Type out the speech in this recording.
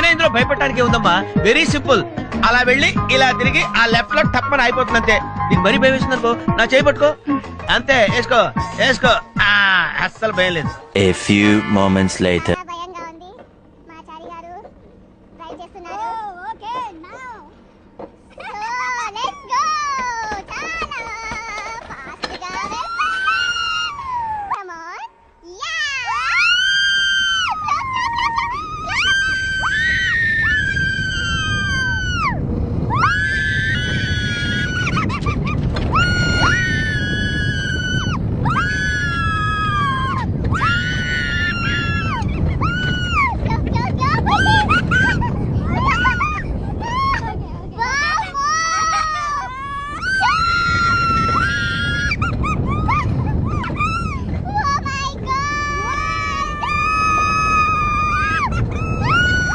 అయినా ఇందులో భయపడటానికి ఉందమ్మా, వెరీ సింపుల్. అలా వెళ్ళి ఇలా తిరిగి ఆ లెఫ్ట్ లో టప్పని అయిపోతుంది అంతే. నీకు మరీ భయం వేస్తుంది అనుకో, నా చేయి పట్టుకో అంతే. వేసుకో వేసుకో, అస్సలు భయం లేదు. A few moments later. భయంగా ఉంది మా చారి గారు ట్రై చేస్తున్నారు. Okay now